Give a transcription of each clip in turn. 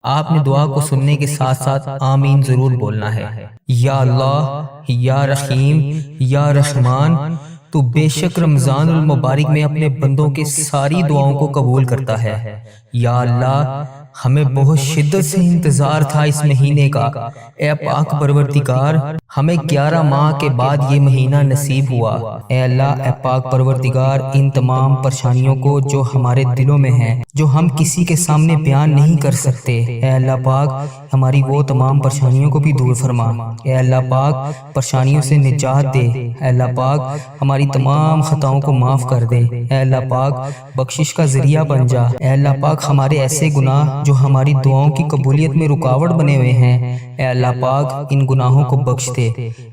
آپ نے دعا کو سننے کے ساتھ ساتھ آمین ضرور بولنا ہے۔ یا اللہ، یا رحیم، یا رحمان، تو بے شک رمضان المبارک میں اپنے بندوں کے ساری دعاؤں کو قبول کرتا ہے۔ یا اللہ، ہمیں بہت شدت سے انتظار تھا اس مہینے کا، اے پاک پروردگار، ہمیں 11 ماہ کے بعد یہ مہینہ نصیب ہوا۔ اے اللہ، اے پاک پروردگار، ان تمام پریشانیوں کو جو ہمارے دلوں میں ہیں، جو ہم کسی کے سامنے بیان نہیں کر سکتے، اے اللہ پاک ہماری وہ تمام پریشانیوں کو بھی دور فرما۔ اے اللہ پاک پریشانیوں سے نجات دے۔ اے اللہ پاک ہماری تمام خطاؤں کو معاف کر دے۔ اے اللہ پاک بخشش کا ذریعہ بن جا۔ اے اللہ پاک ہمارے ایسے گناہ جو ہماری دعاؤں کی قبولیت میں رکاوٹ بنے ہوئے ہیں، اے اللہ پاک ان گناہوں کو بخش دے۔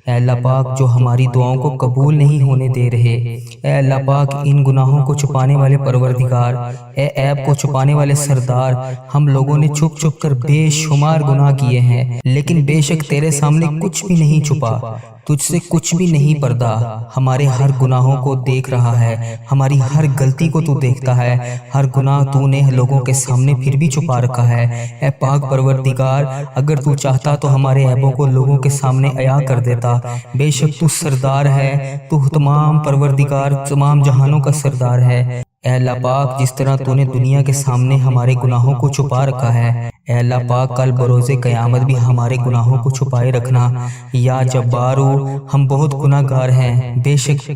اے اللہ پاک جو ہماری دعاؤں کو قبول نہیں ہونے دے رہے، اے اللہ پاک ان گناہوں کو چھپانے والے پروردگار، اے عیب کو چھپانے والے سردار، ہم لوگوں نے چھپ چھپ کر بے شمار گناہ کیے ہیں، لیکن بے شک تیرے سامنے کچھ بھی نہیں چھپا، تجھ سے کچھ بھی نہیں پردہ۔ ہمارے ہر گناہوں کو دیکھ رہا ہے، ہماری ہر غلطی کو تو دیکھتا ہے، ہر گناہ تو نے لوگوں کے سامنے پھر بھی چھپا رکھا ہے۔ اے پاک پروردگار، اگر تو چاہتا تو ہمارے عیبوں کو لوگوں کے سامنے عیاں کر دیتا۔ بے شک تو سردار ہے، تو تمام پروردگار، تمام جہانوں کا سردار ہے۔ اے اللہ پاک جس طرح تو نے دنیا کے سامنے ہمارے گناہوں کو چھپا رکھا ہے، اے اللہ پاک کل بروز قیامت بھی ہمارے گناہوں کو چھپائے رکھنا۔ یا جبارو، ہم بہت گناہ گار ہیں، بے شک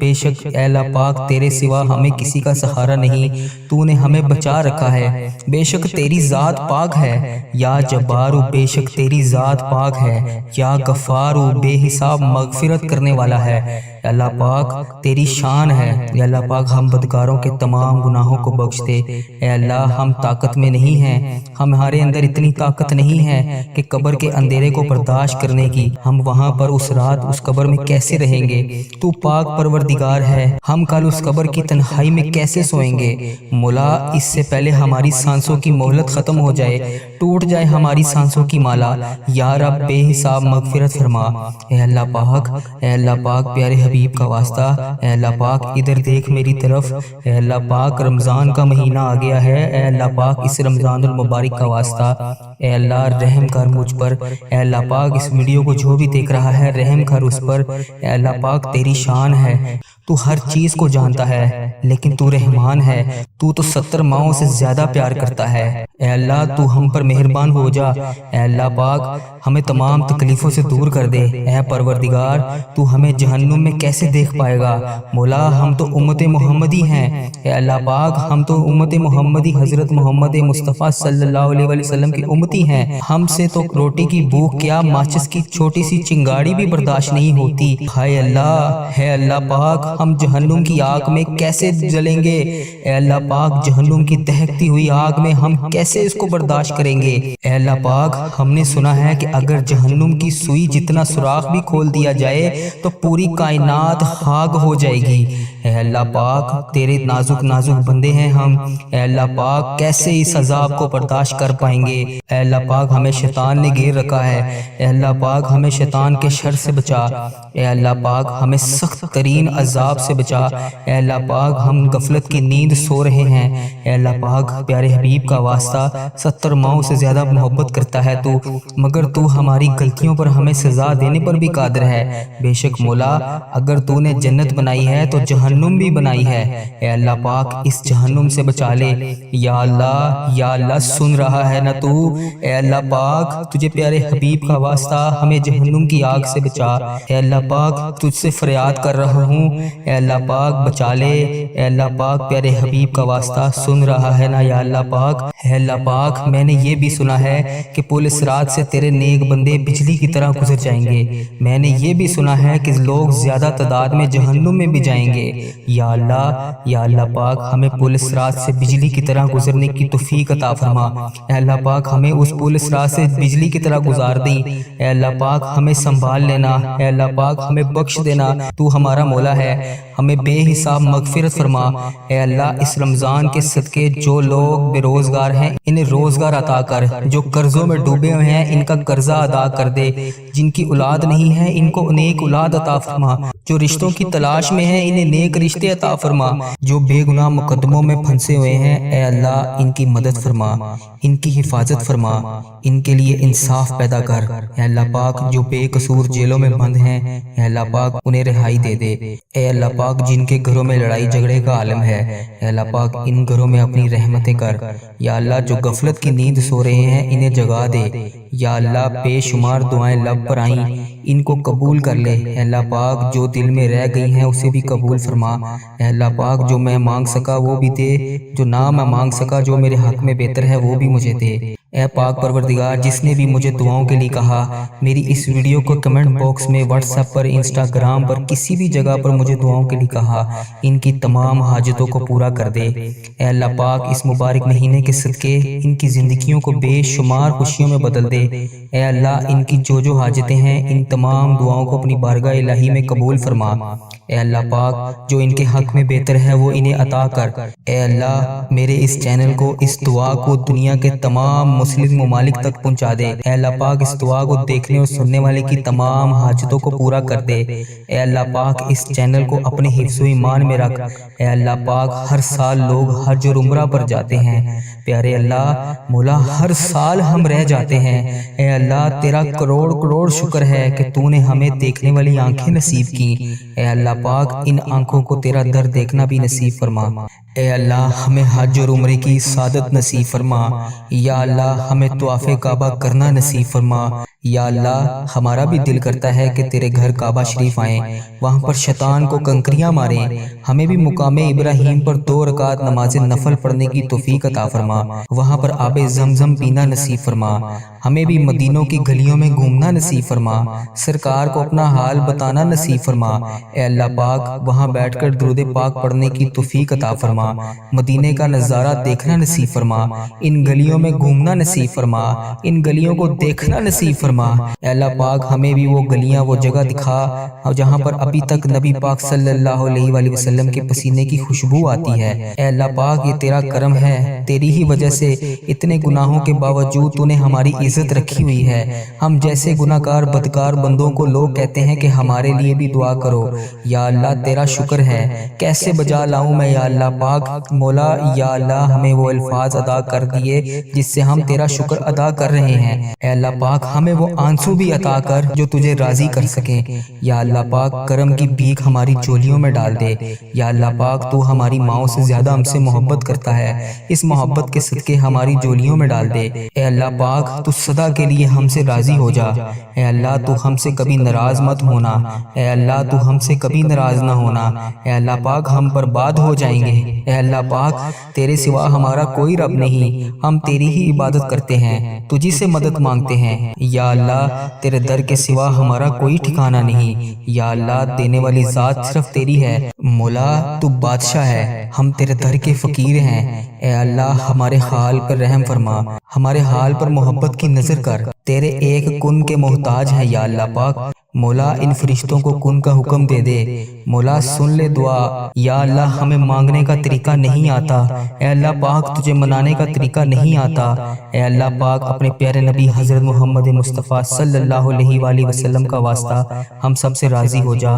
اے اللہ پاک تیرے سوا ہمیں کسی کا سہارا نہیں، تو نے ہمیں بچا رکھا ہے، بے شک تیری ذات پاک ہے۔ یا جبارو، بے شک تیری ذات پاک ہے۔ یا غفارو، بے حساب مغفرت کرنے والا ہے، اے اللہ پاک تیری شان ہے۔ اے اللہ پاک ہم بدکاروں کے تمام گناہوں کو بخش دے۔ اے اللہ ہم طاقت میں نہیں ہیں، ہمارے اندر اتنی طاقت نہیں ہے کہ قبر کے اندھیرے کو برداشت کرنے کی۔ ہم وہاں پر اس رات اس قبر میں کیسے رہیں گے؟ تو پاک پروردگار ہے، ہم کل اس قبر کی تنہائی میں کیسے سوئیں گے؟ مولا اس سے پہلے ہماری سانسوں کی مہلت ختم ہو جائے، ٹوٹ جائے ہماری سانسوں کی مالا۔ یا رب بے حساب مغفرت فرما۔ اے اللہ پاک پیارے حبیب کا واسطہ، اے اللہ پاک ادھر دیکھ میری طرف۔ اے اللہ پاک رمضان کا مہینہ آ گیا ہے، اے اللہ پاک اس رمضان المبارک کا واسطہ، اے اللہ رحم کر مجھ پر۔ اے اللہ پاک اس ویڈیو کو جو بھی دیکھ رہا ہے رحم کر اس پر۔ اے اللہ پاک تیری شان ہے، تو ہر چیز کو جانتا ہے، لیکن تو رحمان ہے، تو 70 ماؤں سے زیادہ پیار کرتا ہے۔ اے اللہ تو ہم پر مہربان ہو جا۔ اے اللہ پاک ہمیں تمام تکلیفوں سے دور کر دے۔ اے پروردگار تو ہمیں جہنم میں کیسے دیکھ پائے گا؟ مولا ہم تو امت محمدی ہیں، اے اللہ پاک ہم تو امت محمدی حضرت محمد مصطفیٰ صلی اللہ علیہ وسلم کی امتی ہیں۔ ہم سے تو روٹی کی بھوک کیا ماچس کی چھوٹی سی چنگاڑی بھی برداشت نہیں ہوتی۔ ہائے اللہ، ہے اللہ پاک ہم جہنم کی آگ میں کیسے جلیں گے؟ اے اللہ پاک جہنم کی دہکتی ہوئی آگ میں ہم کیسے اس کو برداشت کریں گے؟ اے اللہ پاک ہم نے سنا ہے کہ اگر جہنم کی سوئی جتنا سوراخ بھی کھول دیا جائے تو پوری کائنات خاک ہو جائے گی۔ اے اللہ پاک تیرے نازک بندے ہیں ہم، اے اللہ پاک کیسے اس عذاب کو برداشت کر پائیں گے؟ اے اللہ پاک ہمیں شیطان نے گھیر رکھا ہے، اے اللہ پاک ہمیں شیطان کے شر سے بچا۔ اے اللہ پاک ہمیں سخت ترین عذاب سے بچا۔ اے اللہ پاک ہم غفلت کی نیند سو رہے ہیں، اے اللہ پاک پیارے حبیب کا واسطہ 70 ماؤں سے زیادہ محبت کرتا ہے تو، مگر تو ہماری غلطیوں پر ہمیں سزا دینے پر بھی قادر ہے۔ بے شک مولا اگر تو نے جنت بنائی ہے تو جہنم بھی بنائی ہے، اے اللہ پاک اس جہنم سے بچا لے۔ یا اللہ سن رہا ہے نا تو؟ اے اللہ پاک تجھے پیارے حبیب کا واسطہ ہمیں جہنم کی آگ سے بچا۔ اے اللہ پاک تجھ سے فریاد کر رہا ہوں، اے اللہ پاک بچا لے۔ اے اللہ پاک پیارے حبیب کا واسطہ سن رہا ہے نا؟ یا اللہ پاک، اے اللہ پاک میں نے یہ بھی سنا ہے کہ پل صراط سے تیرے نیک بندے بجلی کی طرح گزر جائیں گے۔ میں نے یہ بھی سنا ہے کہ لوگ زیادہ تعداد میں جہنم میں بھی جائیں گے۔ یا اللہ پاک ہمیں پل صراط سے بجلی کی طرح گزرنے کی توفیق عطا فرما۔ اے اللہ پاک ہمیں اس پل صراط سے بجلی کی طرح گزار دیں۔ اے اللہ پاک ہمیں سنبھال لینا، اے اللہ پاک ہمیں بخش دینا، تو ہمارا مولا ہے، ہمیں بے حساب مغفرت فرما۔ اے اللہ اس رمضان کے صدقے جو لوگ بے روزگار ہیں انہیں روزگار عطا کر، جو قرضوں میں ڈوبے ہوئے ہیں ان کا قرضہ ادا کر دے، جن کی اولاد نہیں ہے ان کو نیک اولاد عطا فرما، جو رشتوں کی تلاش میں ہیں انہیں نیک رشتے عطا فرما، جو بے گناہ مقدموں میں پھنسے ہوئے ہیں اے اللہ ان کی مدد فرما، ان کی حفاظت فرما، ان کے لیے انصاف پیدا کر اے اللہ پاک، جو بے قصور جیلوں میں بند ہیں اے اللہ پاک انہیں رہائی دے دے اے اللہ پاک، جن کے گھروں میں لڑائی جھگڑے کا عالم ہے اے اللہ پاک ان گھروں میں اپنی رحمتیں کر یا اللہ، جو غفلت کی نیند سو رہے ہیں انہیں جگا دے یا اللہ، بے شمار دعائیں لب پر آئیں ان کو قبول کر لے اے اللہ پاک، جو دل میں رہ گئی ہیں اسے بھی قبول فرما اے اللہ پاک، جو میں مانگ سکا وہ بھی دے، جو نہ میں مانگ سکا جو میرے حق میں بہتر ہے وہ بھی مجھے دے اے پاک پروردگار۔ جس نے بھی مجھے دعاؤں کے لیے کہا، میری اس ویڈیو کو کمنٹ باکس میں، واٹس ایپ پر، انسٹاگرام پر، کسی بھی جگہ پر مجھے دعاؤں کے لیے کہا، ان کی تمام حاجتوں کو پورا کر دے اے اللہ پاک۔ اس مبارک مہینے کے صدقے ان کی زندگیوں کو بے شمار خوشیوں میں بدل دے اے اللہ، ان کی جو حاجتیں ہیں ان تمام دعاؤں کو اپنی بارگاہ الہی میں قبول فرما اے اللہ پاک، جو ان کے حق میں بہتر ہے وہ انہیں عطا کر اے اللہ۔ میرے اس چینل کو، اس دعا کو دنیا کے تمام مسلم ممالک تک پہنچا دے اے اللہ پاک، اس دعا کو دیکھنے اور سننے والے کی تمام حاجتوں کو پورا کر دے اے اللہ پاک۔ اس چینل کو اپنے حفظ و ایمان میں رکھ اے اللہ پاک۔ ہر سال لوگ حج اور عمرہ پر جاتے ہیں پیارے اللہ مولا، ہر سال ہم رہ جاتے ہیں اے اللہ، تیرا کروڑ کروڑ شکر ہے کہ تو نے ہمیں دیکھنے والی آنکھیں نصیب کی اے اللہ پاک۔ ان آنکھوں کو تیرا در دیکھنا بھی نصیب فرما اے اللہ، ہمیں حج اور عمرے کی سعادت نصیب فرما یا اللہ، ہمیں طواف کعبہ کرنا نصیب فرما یا اللہ۔ ہمارا بھی دل کرتا ہے کہ تیرے گھر کعبہ شریف آئیں، وہاں پر شیطان کو کنکریاں ماریں، ہمیں بھی مقام ابراہیم پر 2 رکعت نماز نفل پڑھنے کی توفیق عطا فرما، وہاں پر آب زمزم پینا نصیب فرما، ہمیں بھی مدینوں کی گلیوں میں گھومنا نصیب فرما، سرکار کو اپنا حال بتانا نصیب فرما اے اللہ پاک، وہاں بیٹھ کر درود پاک پڑھنے کی توفیق عطا فرما، مدینے کا نظارہ دیکھنا نصیب فرما، ان گلیوں میں گھومنا نصیب فرما، ان گلیوں کو دیکھنا نصیب فرما اے اللہ پاک۔ ہمیں بھی وہ گلیاں، وہ جگہ دکھا جہاں پر ابھی تک نبی پاک صلی اللہ علیہ وآلہ وسلم کے پسینے کی خوشبو آتی ہے اے اللہ پاک۔ یہ تیرا کرم ہے، تیری ہی وجہ سے اتنے گناہوں کے باوجود تو نے ہماری عزت رکھی ہوئی ہے۔ ہم جیسے گناہگار بدکار بندوں کو لوگ کہتے ہیں کہ ہمارے لیے بھی دعا کرو یا اللہ، تیرا شکر ہے، کیسے بجا لاؤں میں یا اللہ پاک مولا یا اللہ۔ ہمیں وہ الفاظ عطا کر دیے جس سے ہم تیرا شکر ادا کر رہے ہیں اے اللہ پاک۔ ہمیں وہ آنسو بھی عطا کر جو تجھے راضی کر سکیں یا اللہ پاک۔ کرم کی بھیک ہماری چولیوں میں ڈال دے یا اللہ پاک۔ تو ہماری ماؤں سے زیادہ ہم سے محبت کرتا ہے، اس محبت کے صدقے ہماری جولیوں میں ڈال دے اے اللہ پاک۔ تو سدا کے لیے ہم سے راضی ہو جا اے اللہ، تو ہم سے کبھی ناراض مت ہونا اے اللہ، تو ہم سے کبھی ناراض نہ ہونا اے اللہ پاک۔ ہم برباد ہو جائیں گے اے اللہ پاک، تیرے سوا ہمارا کوئی رب نہیں، ہم تیری ہی عبادت کرتے ہیں، تجھی سے مدد مانگتے ہیں یا اللہ۔ تیرے در کے سوا ہمارا کوئی ٹھکانہ نہیں یا اللہ، دینے والی ذات صرف تیری ہے مولا، تو بادشاہ ہے، ہم تیرے در کے فقیر ہیں اے اللہ۔ ہمارے حال پر رحم فرما، ہمارے حال پر محبت کی نظر کر، تیرے ایک کن کے محتاج ہیں یا اللہ پاک مولا۔ ان فرشتوں کو کن کا حکم دے دے مولا، سن لے دعا یا اللہ۔ ہمیں مانگنے کا طریقہ نہیں آتا اے اللہ پاک، تجھے منانے کا طریقہ نہیں آتا اے اللہ پاک۔ اپنے پیارے نبی حضرت محمد مصطفیٰ صلی اللہ علیہ وآلہ وسلم کا واسطہ ہم سب سے راضی ہو جا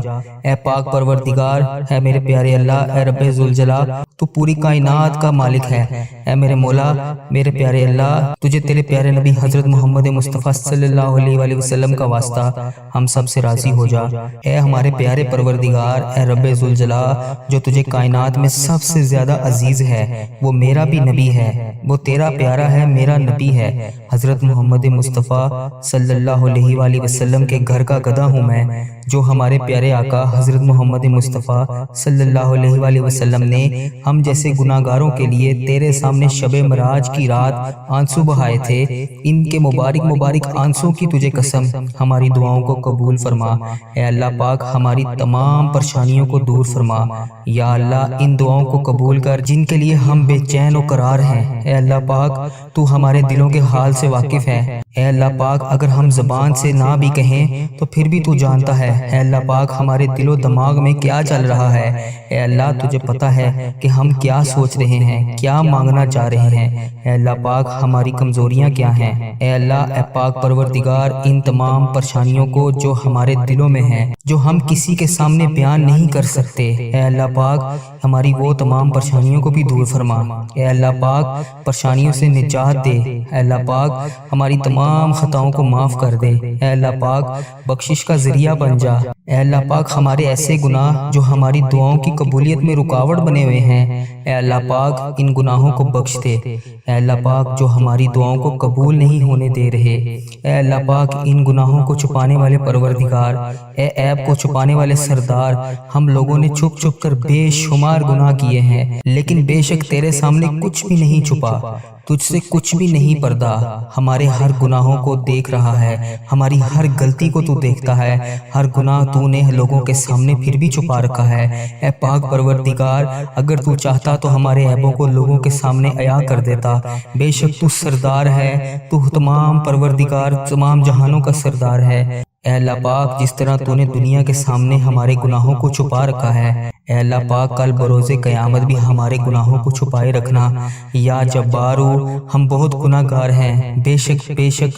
اے پاک پروردگار۔ اے میرے پیارے اللہ، اے رب ذوالجلال، تو پوری کائنات کا مالک ہے اے میرے مولا، میرے پیارے اللہ۔ تجھے تیرے پیارے نبی حضرت محمد مصطفیٰ صلی اللہ علیہ وآلہ وسلم کا واسطہ ہم سب سے راضی ہو جا اے ہمارے پیارے پروردگار، اے رب ذوالجلال۔ جو تجھے کائنات میں سب سے زیادہ عزیز ہے وہ میرا بھی نبی ہے، وہ تیرا پیارا ہے، میرا نبی ہے حضرت محمد مصطفیٰ صلی اللہ علیہ وآلہ وسلم کے گھر کا گدھا ہوں میں۔ جو ہمارے پیارے آقا حضرت محمد مصطفیٰ صلی اللہ علیہ وآلہ وسلم نے ہم جیسے گناہگاروں کے لیے تیرے سامنے شب معراج کی رات آنسو بہائے تھے، ان کے مبارک مبارک آنسو کی تجھے قسم ہماری دعاؤں کو قبول فرما اے اللہ پاک۔ ہماری تمام پریشانیوں کو دور فرما یا اللہ۔ ان دعاؤں کو قبول کر جن کے لیے ہم بے چین و قرار ہیں اے اللہ پاک۔ تو ہمارے دلوں کے حال سے واقف ہے اے اللہ پاک اگر ہم زبان سے نہ بھی کہیں تو پھر بھی تو جانتا ہے۔ اے اللہ پاک ہمارے دل و دماغ میں کیا چل رہا ہے، اے اللہ تجھے پتہ ہے کہ ہم کیا سوچ رہے ہیں، کیا مانگنا چاہ رہے ہیں۔ اے اللہ پاک ہماری کمزوریاں کیا ہیں، اے اللہ اے پاک پروردگار ان تمام پریشانیوں کو جو ہمارے دلوں میں ہیں، جو ہم کسی کے سامنے بیان نہیں کر سکتے، اے اللہ پاک ہماری وہ تمام پریشانیوں کو بھی دور فرما۔ اے اللہ پاک پریشانیوں سے نجات دے، اے اللہ پاک ہماری تمام خطاؤں کو معاف کر دے، اے اللہ پاک بخشش کا ذریعہ بن جا۔ اے اللہ پاک ہمارے ایسے گناہ جو ہماری دعاؤں کی قبولیت میں رکاوٹ بنے ہوئے ہیں، اے اللہ پاک ان گناہوں کو بخش دے۔ اے اللہ پاک جو ہماری دعاؤں کو قبول نہیں ہونے دے رہے، اے اللہ پاک ان گناہوں کو چھپانے والے پروردگار، اے عیب کو چھپانے والے سردار، ہم لوگوں نے چھپ چھپ کر بے شمار گناہ کیے ہیں، لیکن بے شک تیرے سامنے کچھ بھی نہیں چھپا، تجھ سے کچھ بھی نہیں پردہ۔ ہمارے ہر گناہوں کو دیکھ رہا ہے، ہماری ہر غلطی کو تو دیکھتا ہے، ہر گناہ تو نے لوگوں کے سامنے پھر بھی چھپا رکھا ہے۔ اے پاک پروردگار اگر تو چاہتا تو ہمارے عیبوں کو لوگوں کے سامنے عیاں کر دیتا، بے شک تو سردار ہے، تو تمام پروردگار تمام جہانوں کا سردار ہے۔ اے اللہ پاک جس طرح تو نے دنیا کے سامنے ہمارے گناہوں کو چھپا رکھا ہے، اے اللہ پاک کل بروز قیامت بھی ہمارے گناہوں کو چھپائے رکھنا۔ یا جبارو ہم بہت گناہ گار ہیں، بے شک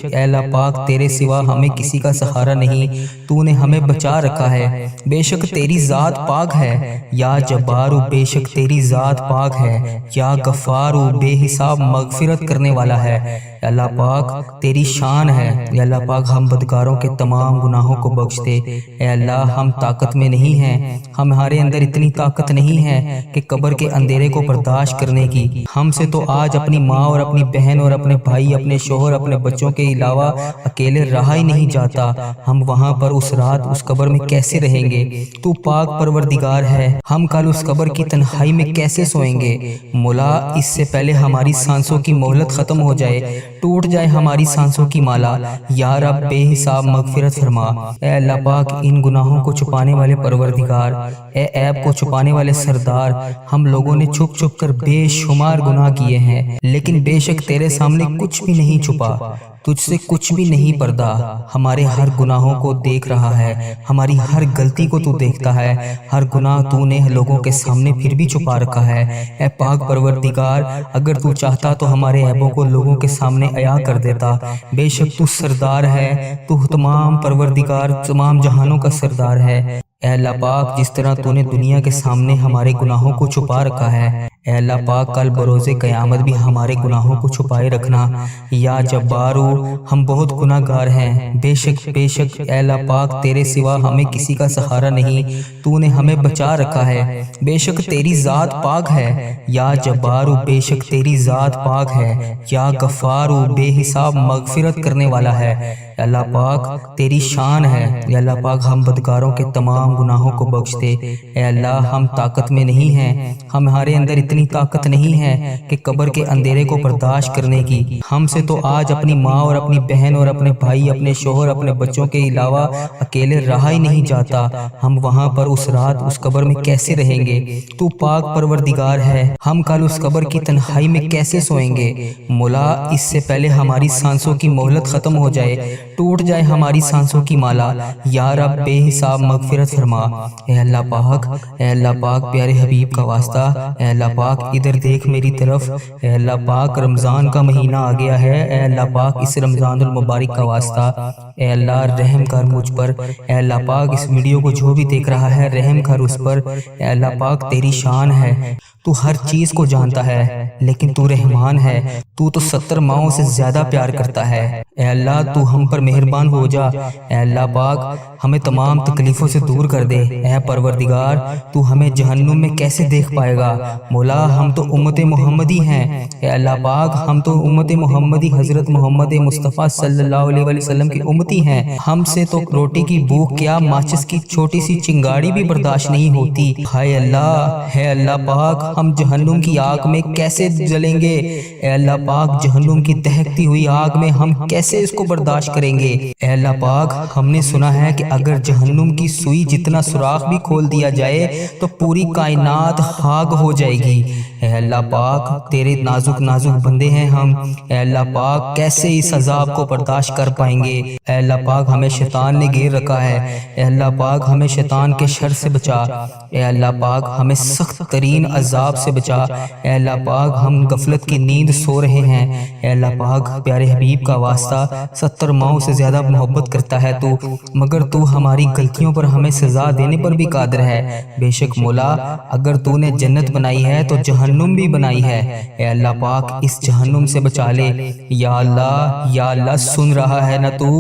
اے اللہ پاک تیرے سوا ہمیں کسی کا سہارا نہیں، تو نے ہمیں بچا رکھا ہے، بے شک تیری ذات پاک ہے۔ یا جبارو بے شک تیری ذات پاک ہے، یا غفارو بے حساب مغفرت کرنے والا ہے۔ اے اللہ پاک تیری شان ہے، اے اللہ پاک ہم بدکاروں کے تمام گناہوں کو بخش دے۔ اے اللہ ہم طاقت میں نہیں ہیں، ہمارے اندر اتنی طاقت نہیں ہے کہ قبر کے اندھیرے کو برداشت کرنے کی۔ ہم سے تو آج اپنی ماں اور اپنی بہن اور اپنے بھائی، اپنے شوہر، اپنے بچوں کے علاوہ اکیلے رہا ہی نہیں جاتا۔ ہم وہاں پر اس رات اس قبر میں کیسے رہیں گے؟ تو پاک پروردگار ہے، ہم کل اس قبر کی تنہائی میں کیسے سوئیں گے؟ مولا اس سے پہلے ہماری سانسوں کی مہلت ختم ہو جائے، ٹوٹ جائے ہماری سانسوں کی مالا، یا رب بے حساب مغفرت فرما۔ اے اللہ پاک ان گناہوں کو چھپانے والے پروردگار، اے عیب کو چھپانے والے سردار، ہم لوگوں نے چھپ چھپ کر بے شمار گناہ کیے ہیں، لیکن بے شک تیرے سامنے کچھ بھی نہیں چھپا، تجھ سے کچھ بھی نہیں پردہ۔ ہمارے ہر گناہوں کو دیکھ رہا ہے، ہماری ہر غلطی کو تو دیکھتا ہے، ہر گناہ تو نے لوگوں کے سامنے پھر بھی چھپا رکھا ہے۔ اے پاک پروردگار اگر تو چاہتا تو ہمارے عیبوں کو لوگوں کے سامنے عیاں کر دیتا، بے شک تو سردار ہے، تو تمام پروردگار تمام جہانوں کا سردار ہے۔ اے اللہ پاک جس طرح تو نے دنیا کے سامنے ہمارے گناہوں کو چھپا رکھا ہے، اے اللہ پاک کل بروز قیامت بھی ہمارے گناہوں کو چھپائے رکھنا۔ یا جبارو ہم بہت گناہ گار ہیں، بے شک اے اللہ پاک تیرے سوا ہمیں کسی کا سہارا نہیں، تو نے ہمیں بچا رکھا ہے، بے شک تیری ذات پاک ہے۔ یا جبارو بے شک تیری ذات پاک ہے، یا غفارو بے حساب مغفرت کرنے والا ہے۔ اے اللہ پاک تیری شان ہے، اے اللہ پاک ہم بدکاروں کے تمام گناہوں کو بخش دے۔ اے اللہ ہم طاقت میں نہیں ہیں، ہمارے اندر اتنی طاقت نہیں ہے کہ قبر کے اندھیرے کو برداشت کرنے کی۔ ہم سے تو آج اپنی ماں اور اپنی بہن اور اپنے بھائی، اپنے شوہر، اپنے بچوں کے علاوہ اکیلے رہا ہی نہیں جاتا۔ ہم وہاں پر اس رات اس قبر میں کیسے رہیں گے؟ تو پاک پروردگار ہے، ہم کل اس قبر کی تنہائی میں کیسے سوئیں گے؟ مولا اس سے پہلے ہماری سانسوں کی مہلت ختم ہو جائے، ٹوٹ جائے ہماری سانسوں کی مالا، یا رب بے حساب مغفرت فرما۔ اے اللہ پاک پیارے حبیب کا واسطہ، اے اللہ پاک ادھر دیکھ میری طرف، اے اللہ پاک رمضان کا مہینہ آ گیا ہے، اے اللہ پاک اس رمضان المبارک کا واسطہ، اے اللہ رحم کر مجھ پر، اے اللہ پاک اس ویڈیو کو جو بھی دیکھ رہا ہے رحم کر اس پر۔ اے اللہ پاک تیری شان ہے، تو ہر چیز کو جانتا ہے، لیکن تو رحمان ہے، تو 70 ماؤں سے زیادہ پیار کرتا ہے۔ اے اللہ تو ہم پر مہربان ہو جا، اے اللہ پاک ہمیں تمام تکلیفوں سے دور کر دے۔ اے پروردگار تو ہمیں جہنم میں کیسے دیکھ پائے گا؟ مولا ہم تو امت محمدی ہیں، اے اللہ پاک ہم تو امت محمدی حضرت محمد مصطفیٰ صلی اللہ علیہ وسلم کی امتی ہیں۔ ہم سے تو روٹی کی بھوک کیا ماچس کی چھوٹی سی چنگاڑی بھی برداشت نہیں ہوتی۔ ہائے اللہ، ہے اللہ پاک ہم جہنم کی آگ میں کیسے جلیں گے؟ اے اللہ پاک جہنم کی دہکتی ہوئی آگ میں ہم کیسے اس کو برداشت کریں گے؟ اے اللہ پاک ہم نے سنا ہے کہ اگر جہنم کی سوئی جتنا سوراخ بھی کھول دیا جائے تو پوری کائنات خاک ہو جائے گی۔ اے اللہ پاک تیرے نازک نازک بندے ہیں ہم، اے اللہ پاک کیسے اس عذاب کو برداشت کر پائیں گے؟ اے اللہ پاک ہمیں شیطان نے گھیر رکھا ہے، اے اللہ پاک ہمیں شیطان کے شر سے بچا، اے اللہ پاک ہمیں سخت ترین عذاب سے بچا، اے اللہ پاک ہم غفلت کی نیند سو رہے ہیں، اے اللہ پاک پیارے حبیب کا واسطہ 70 ماؤں سے زیادہ محبت کرتا ہے تو، مگر تو ہماری غلطیوں پر ہمیں سزا دینے پر بھی قادر ہے۔ بے شک مولا اگر تو نے جنت بنائی ہے تو جہنم بھی بنائی ہے، اے اللہ پاک اس جہنم سے بچا لے۔ یا اللہ سن رہا ہے نا تو؟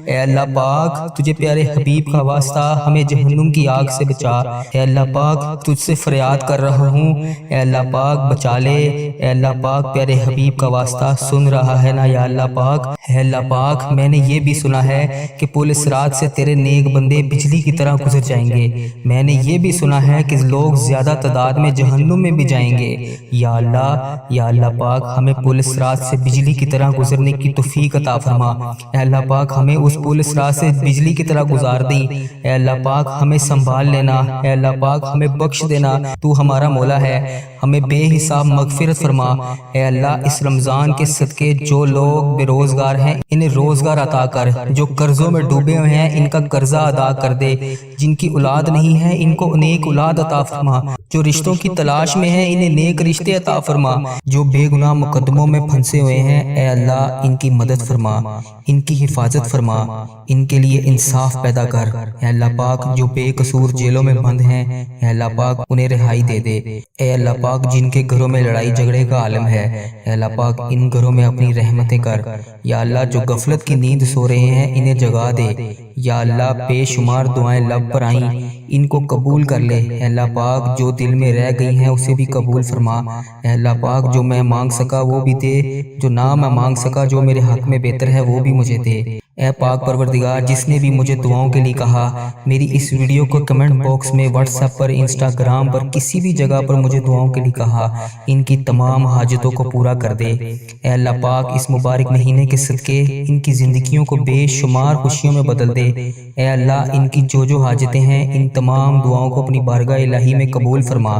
اے اللہ پاک تجھے پیارے حبیب کا واسطہ ہمیں جہنم کی آگ سے بچا، اے اللہ پاک تجھ سے فریاد کر رہا ہوں، اے اللہ پاک بچا لے، اے اللہ پاک پیارے حبیب کا واسطہ سن رہا ہے نا یا اللہ پاک؟ اے اللہ پاک میں نے یہ بھی سنا ہے کہ پل صراط سے تیرے نیک بندے بجلی کی طرح گزر جائیں گے، میں نے یہ بھی سنا ہے کہ لوگ زیادہ تعداد میں جہنم میں بھی جائیں گے۔ یا اللہ پاک ہمیں پل صراط سے بجلی کی طرح گزرنے کی توفیق عطا فرما، اے اللہ پاک ہمیں اس پل صراط سے بجلی کی طرح گزار دی، اے اللہ پاک ہمیں سنبھال لینا، اے اللہ پاک ہمیں بخش دینا، تو ہمارا مولا ہے، ہمیں بے حساب مغفرت فرما۔ اے اللہ اس رمضان کے صدقے جو لوگ بے روزگار ہیں انہیں روزگار عطا کر، جو قرضوں میں ڈوبے ہوئے ہیں ان کا قرضہ ادا کر دے، جن کی اولاد نہیں ہے ان کو نیک اولاد عطا فرما، جو رشتوں کی تلاش میں ہیں انہیں نیک رشتے عطا فرما، جو بے گناہ مقدموں میں پھنسے ہوئے ہیں اے اللہ ان کی مدد فرما، ان کی حفاظت فرما، ان کے لیے انصاف پیدا کر، اے اللہ پاک جو بے قصور جیلوں میں بند ہیں اے اللہ پاک انہیں رہائی دے دے، اے اللہ پاک جن کے گھروں میں لڑائی جھگڑے کا عالم ہے اے اللہ پاک ان گھروں میں اپنی رحمتیں کر، یا اللہ جو غفلت کی نیند سو رہے ہیں انہیں جگا دے، یا اللہ بے شمار دعائیں لب پر آئیں ان کو قبول کر لے، اے اللہ پاک جو دل میں رہ گئی ہیں اسے بھی قبول فرما، اے اللہ پاک جو میں مانگ سکا وہ بھی دے، جو نہ میں مانگ سکا جو میرے حق میں بہتر ہے وہ بھی مجھے دے۔ اے پاک پروردگار جس نے بھی مجھے دعاؤں کے لیے کہا، میری اس ویڈیو کو کمنٹ باکس میں واٹس ایپ پر انسٹاگرام پر کسی بھی جگہ پر مجھے دعاؤں کے لیے کہا، ان کی تمام حاجتوں کو پورا کر دے۔ اے اللہ پاک اس مبارک مہینے کے صدقے ان کی زندگیوں کو بے شمار خوشیوں میں بدل دے، اے اللہ ان کی جو حاجتیں ہیں ان تمام دعاؤں کو اپنی بارگاہ الہی میں قبول فرما،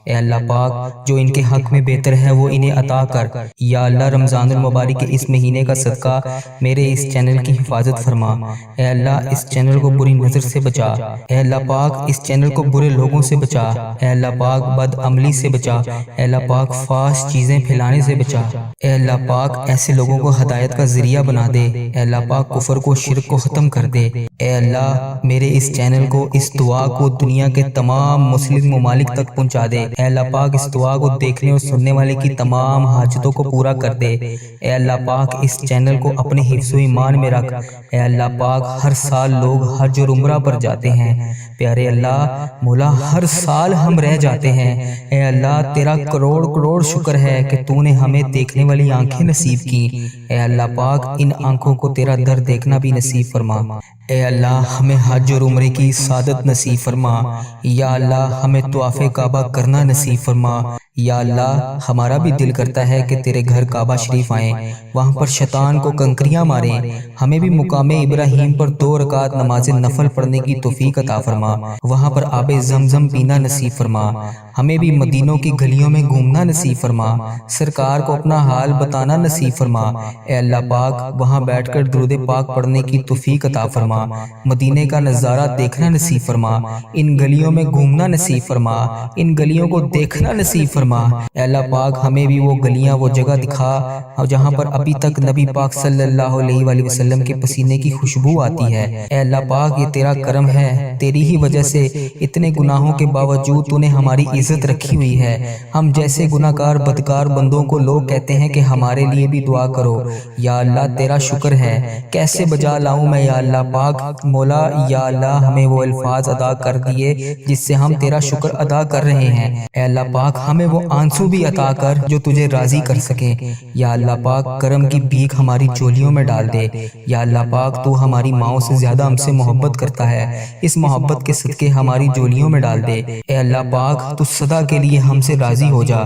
اے اللہ پاک جو ان کے حق میں بہتر ہے وہ انہیں عطا کر، یا اللہ رمضان المبارک کے اس مہینے کا صدقہ میرے اس چینل کی حفاظت فرما، اے اللہ اس چینل کو بری نظر سے بچا، اے اللہ پاک اس چینل کو برے لوگوں سے بچا، اے اللہ پاک بد عملی سے بچا، اے اللہ پاک فحش چیزیں پھیلانے سے بچا، اے اللہ پاک ایسے لوگوں کو ہدایت کا ذریعہ بنا دے، اے اللہ پاک کفر کو شرک کو ختم کر دے، اے اللہ میرے اس چینل کو اس دعا کو دنیا کے تمام مسلم ممالک تک پہنچا دے، اے اللہ پاک اس دعا کو دیکھنے اور سننے والے کی تمام حاجتوں کو پورا کر دے، اے اللہ پاک اس چینل کو اپنے حفظ و ایمان میں رکھ، اے اللہ پاک ہر سال لوگ حج اور عمرہ پر جاتے ہیں، پیارے اللہ مولا ہر سال ہم رہ جاتے ہیں، اے اللہ تیرا کروڑ شکر ہے کہ تو نے ہمیں دیکھنے والی آنکھیں نصیب کی، اے اللہ پاک ان آنکھوں کو تیرا در دیکھنا بھی نصیب فرما، اے اللہ ہمیں حج اور عمرے کی سعادت نصیب فرما، یا اللہ ہمیں طواف کعبہ کرنا نصیب فرما، یا اللہ ہمارا بھی دل کرتا ہے کہ تیرے گھر کعبہ شریف آئیں، وہاں پر شیطان کو کنکریاں ماریں، ہمیں بھی مقام ابراہیم پر 2 رکعت نماز نفل پڑھنے کی توفیق عطا فرما، وہاں پر آب زمزم پینا نصیب فرما، ہمیں بھی مدینوں کی گلیوں میں گھومنا نصیب فرما، سرکار کو اپنا حال بتانا نصیب فرما، اے اللہ پاک وہاں بیٹھ کر درود پاک پڑھنے کی توفیق عطا فرما، مدینے کا نظارہ دیکھنا نصیب فرما، ان گلیوں میں گھومنا نصیب فرما، ان گلیوں کو دیکھنا نصیب فرما، اے اللہ پاک ہمیں بھی وہ گلیاں وہ جگہ دکھا جہاں پر ابھی تک نبی پاک صلی اللہ علیہ وآلہ وسلم کے پسینے کی خوشبو آتی ہے، اے اللہ پاک یہ تیرا کرم ہے، تیری ہی وجہ سے اتنے گناہوں کے باوجود تو نے ہماری عزت رکھی ہوئی ہے، ہم جیسے گناہگار بدکار بندوں کو لوگ کہتے ہیں کہ ہمارے لیے بھی دعا کرو، یا اللہ تیرا شکر ہے، کیسے بجا لاؤں میں یا اللہ پاک مولا، یا اللہ ہمیں وہ الفاظ ادا کر دیے جس سے ہم تیرا شکر ادا کر رہے ہیں، اے اللہ پاک ہمیں وہ آنسو بھی عطا کر جو تجھے راضی کر سکیں، یا اللہ پاک کرم کی بھیک ہماری چولیوں میں ڈال دے، یا اللہ پاک تو ہماری ماؤں سے زیادہ ہم سے محبت کرتا ہے، اس محبت کے صدقے ہماری جولیوں میں ڈال دے، اے اللہ پاک تو سدا کے لیے ہم سے راضی ہو جا،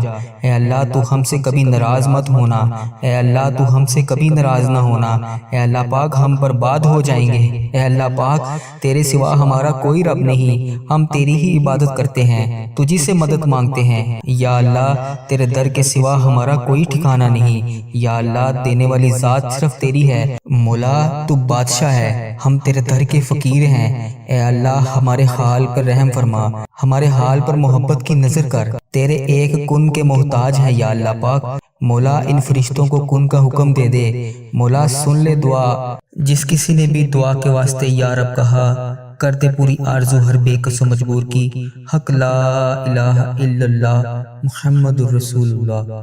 اے اللہ تو ہم سے کبھی ناراض مت ہونا، اے اللہ تو ہم سے کبھی ناراض نہ ہونا، اے اللہ پاک ہم برباد ہو جائیں گے، اے اللہ پاک تیرے سوا ہمارا کوئی رب نہیں، ہم تیری ہی عبادت کرتے ہیں، تجھی سے مدد مانگتے ہیں، یا اللہ تیرے در کے سوا ہمارا کوئی ٹھکانہ نہیں، یا اللہ دینے والی ذات صرف تیری ہے، مولا تو بادشاہ ہے، ہم تیرے در کے فقیر ہیں، اے اللہ ہمارے حال پر رحم فرما، ہمارے حال پر محبت کی نظر کر، تیرے ایک کن کے محتاج ہیں یا اللہ پاک، مولا ان فرشتوں کو کن کا حکم دے دے، مولا سن لے دعا، جس کسی نے بھی دعا کے واسطے یا رب کہا، کرتے پوری آرزو ہر بے کس و مجبور کی، حق لا الہ الا اللہ محمد الرسول اللہ۔